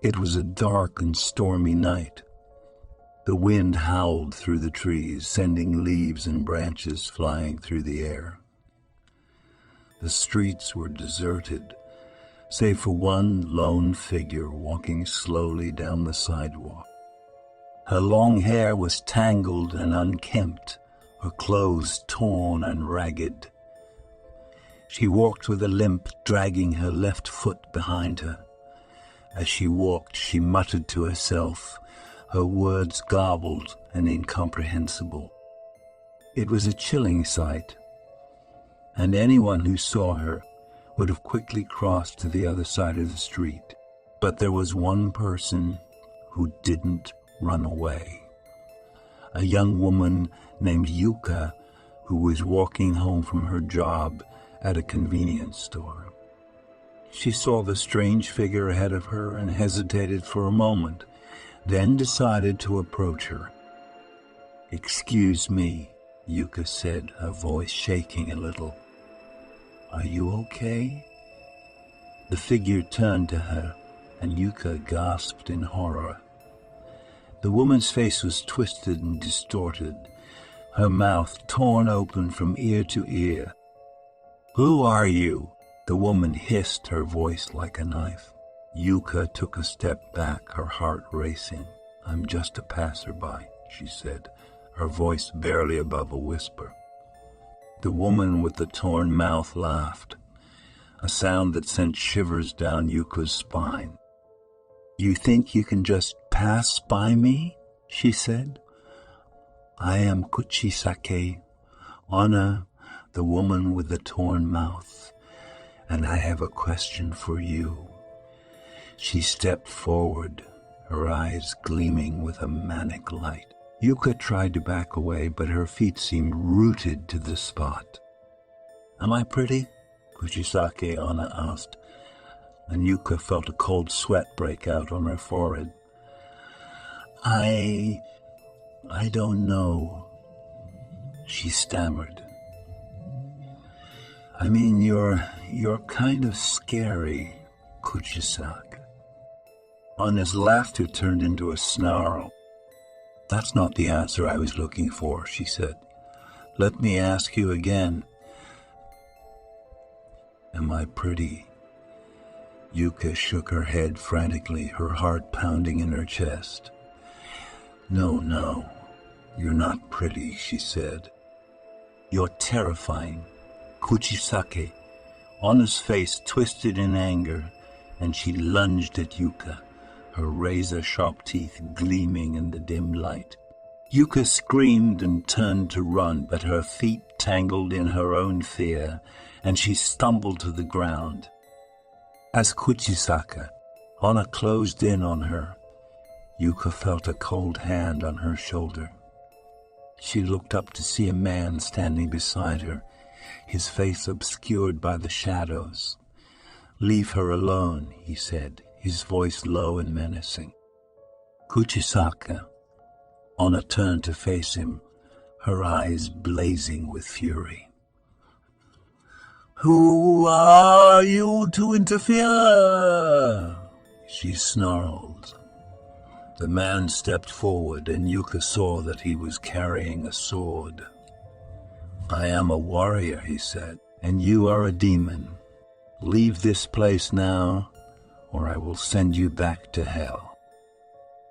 It was a dark and stormy night. The wind howled through the trees, sending leaves and branches flying through the air. The streets were deserted, save for one lone figure walking slowly down the sidewalk. Her long hair was tangled and unkempt, her clothes torn and ragged. She walked with a limp, dragging her left foot behind her. As she walked, she muttered to herself, her words garbled and incomprehensible. It was a chilling sight, and anyone who saw her would have quickly crossed to the other side of the street. But there was one person who didn't run away. A young woman named Yuka who was walking home from her job at a convenience store. She saw the strange figure ahead of her and hesitated for a moment, then decided to approach her. "Excuse me," Yuka said, her voice shaking a little. "Are you okay?" The figure turned to her, and Yuka gasped in horror. The woman's face was twisted and distorted, her mouth torn open from ear to ear. "Who are you?" The woman hissed, her voice like a knife. Yuka took a step back, her heart racing. "I'm just a passerby," she said, her voice barely above a whisper. The woman with the torn mouth laughed, a sound that sent shivers down Yuka's spine. "You think you can just pass by me?" she said. "I am Kuchisake-Onna, the woman with the torn mouth, and I have a question for you." She stepped forward, her eyes gleaming with a manic light. Yuka tried to back away, but her feet seemed rooted to the spot. "Am I pretty?" Kuchisake-Onna asked, and Yuka felt a cold sweat break out on her forehead. I don't know," she stammered. "I mean, you're kind of scary, Kuchisake." Onna's laughter turned into a snarl. "That's not the answer I was looking for," she said. "Let me ask you again. Am I pretty?" Yuka shook her head frantically, her heart pounding in her chest. No, you're not pretty," she said. "You're terrifying, Kuchisake." Onna's face twisted in anger, and she lunged at Yuka, her razor-sharp teeth gleaming in the dim light. Yuka screamed and turned to run, but her feet tangled in her own fear, and she stumbled to the ground. As Kuchisake-Onna closed in on her, Yuka felt a cold hand on her shoulder. She looked up to see a man standing beside her, his face obscured by the shadows. "Leave her alone," he said, his voice low and menacing. Kuchisake-Onna turned to face him, her eyes blazing with fury. "Who are you to interfere?" she snarled. The man stepped forward, and Yuka saw that he was carrying a sword. "I am a warrior," he said, "and you are a demon. Leave this place now, or I will send you back to hell."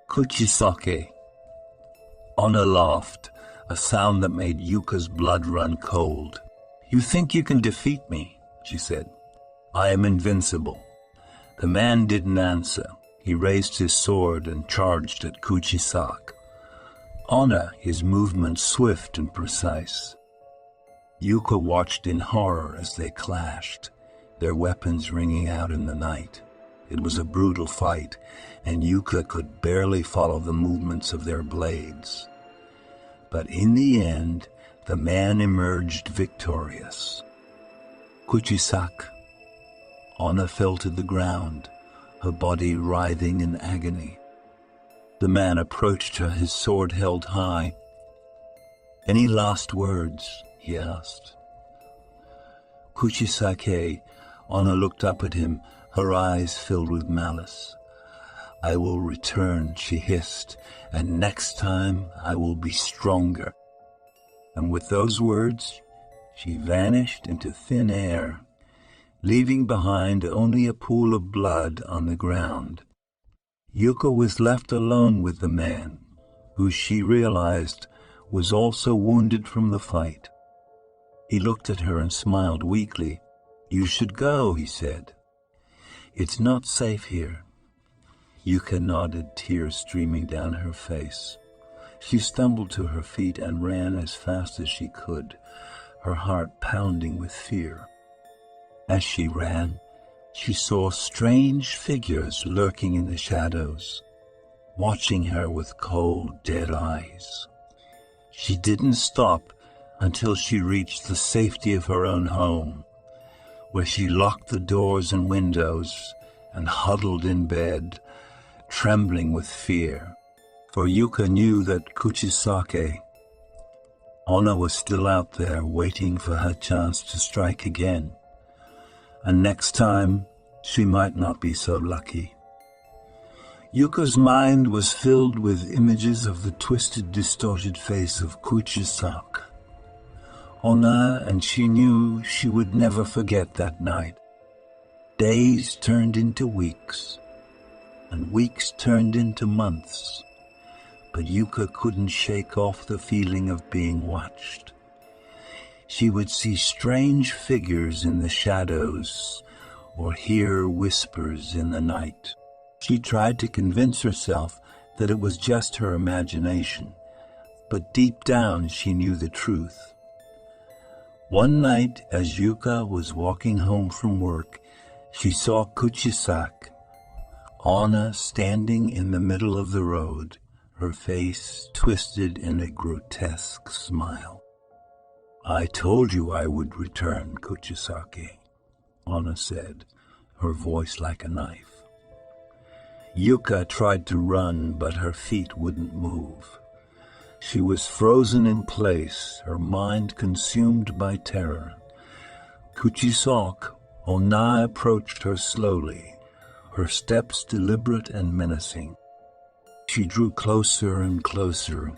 Kuchisake-Onna laughed, a sound that made Yuka's blood run cold. "You think you can defeat me?" she said. "I am invincible." The man didn't answer. He raised his sword and charged at Kuchisake-Onna, his movements swift and precise. Yuka watched in horror as they clashed, their weapons ringing out in the night. It was a brutal fight, and Yuka could barely follow the movements of their blades. But in the end, the man emerged victorious. Kuchisake-Onna fell to the ground, her body writhing in agony. The man approached her, his sword held high. "Any last words?" he asked. Kuchisake-Onna looked up at him, her eyes filled with malice. I will return, she hissed, and next time I will be stronger. And with those words, she vanished into thin air, leaving behind only a pool of blood on the ground. Yuka was left alone with the man, who she realized was also wounded from the fight. He looked at her and smiled weakly. "You should go," he said. "It's not safe here." Yuka nodded, tears streaming down her face. She stumbled to her feet and ran as fast as she could, her heart pounding with fear. As she ran, she saw strange figures lurking in the shadows, watching her with cold, dead eyes. She didn't stop until she reached the safety of her own home, where she locked the doors and windows and huddled in bed, trembling with fear. For Yuka knew that Kuchisake-Onna was still out there waiting for her chance to strike again. And next time, she might not be so lucky. Yuka's mind was filled with images of the twisted, distorted face of Kuchisake-Onna, and she knew she would never forget that night. Days turned into weeks, and weeks turned into months, but Yuka couldn't shake off the feeling of being watched. She would see strange figures in the shadows or hear whispers in the night. She tried to convince herself that it was just her imagination, but deep down she knew the truth. One night, as Yuka was walking home from work, she saw Kuchisake-Onna standing in the middle of the road, her face twisted in a grotesque smile. "I told you I would return, Kuchisake," said, her voice like a knife. Yuka tried to run, but her feet wouldn't move. She was frozen in place, her mind consumed by terror. Kuchisake-Onna approached her slowly, her steps deliberate and menacing. She drew closer and closer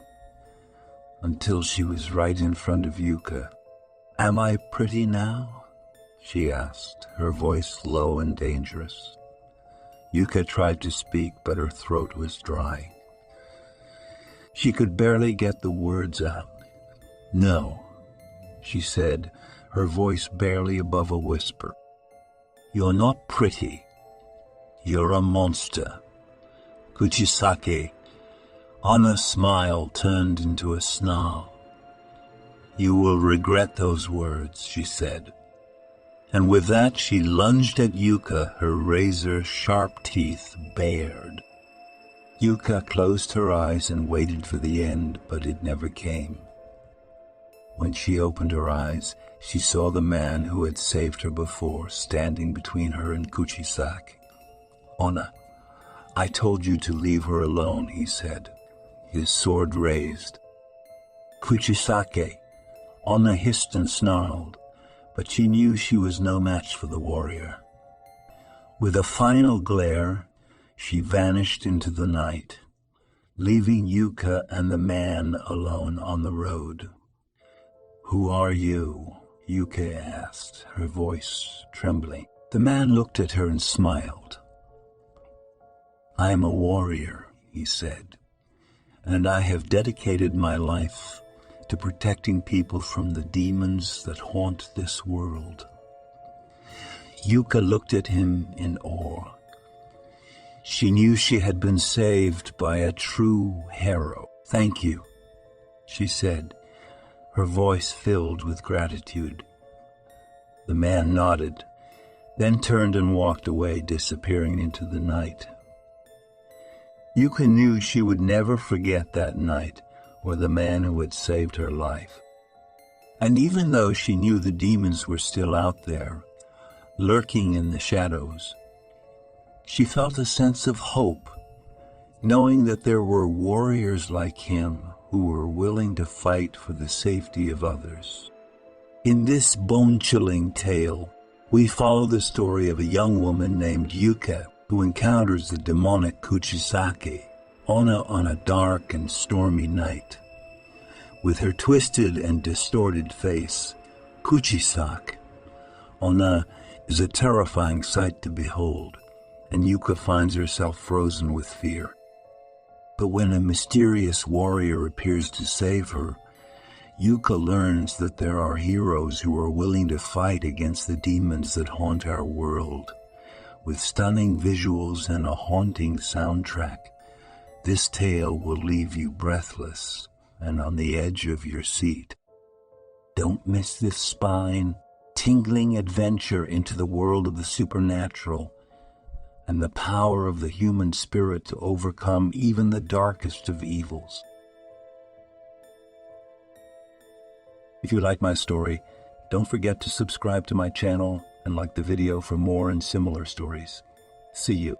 until she was right in front of Yuka. "Am I pretty now?" she asked, her voice low and dangerous. Yuka tried to speak, but her throat was dry. She could barely get the words out. "No," she said, her voice barely above a whisper. "You're not pretty. You're a monster." Kuchisake-Onna's smile turned into a snarl. "You will regret those words," she said. And with that she lunged at Yuka, her razor-sharp teeth bared. Yuka closed her eyes and waited for the end, but it never came. When she opened her eyes, she saw the man who had saved her before standing between her and Kuchisake-Onna. "I told you to leave her alone," he said, his sword raised. Kuchisake-Onna hissed and snarled, but she knew she was no match for the warrior. With a final glare, she vanished into the night, leaving Yuka and the man alone on the road. "Who are you?" Yuka asked, her voice trembling. The man looked at her and smiled. "I am a warrior," he said, "and I have dedicated my life to protecting people from the demons that haunt this world." Yuka looked at him in awe. She knew she had been saved by a true hero. "Thank you," she said, her voice filled with gratitude. The man nodded, then turned and walked away, disappearing into the night. Yuka knew she would never forget that night or the man who had saved her life. And even though she knew the demons were still out there, lurking in the shadows, she felt a sense of hope, knowing that there were warriors like him who were willing to fight for the safety of others. In this bone-chilling tale, we follow the story of a young woman named Yuka who encounters the demonic Kuchisake-Onna on a dark and stormy night. With her twisted and distorted face, Kuchisake-Onna is a terrifying sight to behold, and Yuka finds herself frozen with fear. But when a mysterious warrior appears to save her, Yuka learns that there are heroes who are willing to fight against the demons that haunt our world. With stunning visuals and a haunting soundtrack, this tale will leave you breathless and on the edge of your seat. Don't miss this spine-tingling adventure into the world of the supernatural and the power of the human spirit to overcome even the darkest of evils. If you like my story, don't forget to subscribe to my channel and like the video for more and similar stories. See you.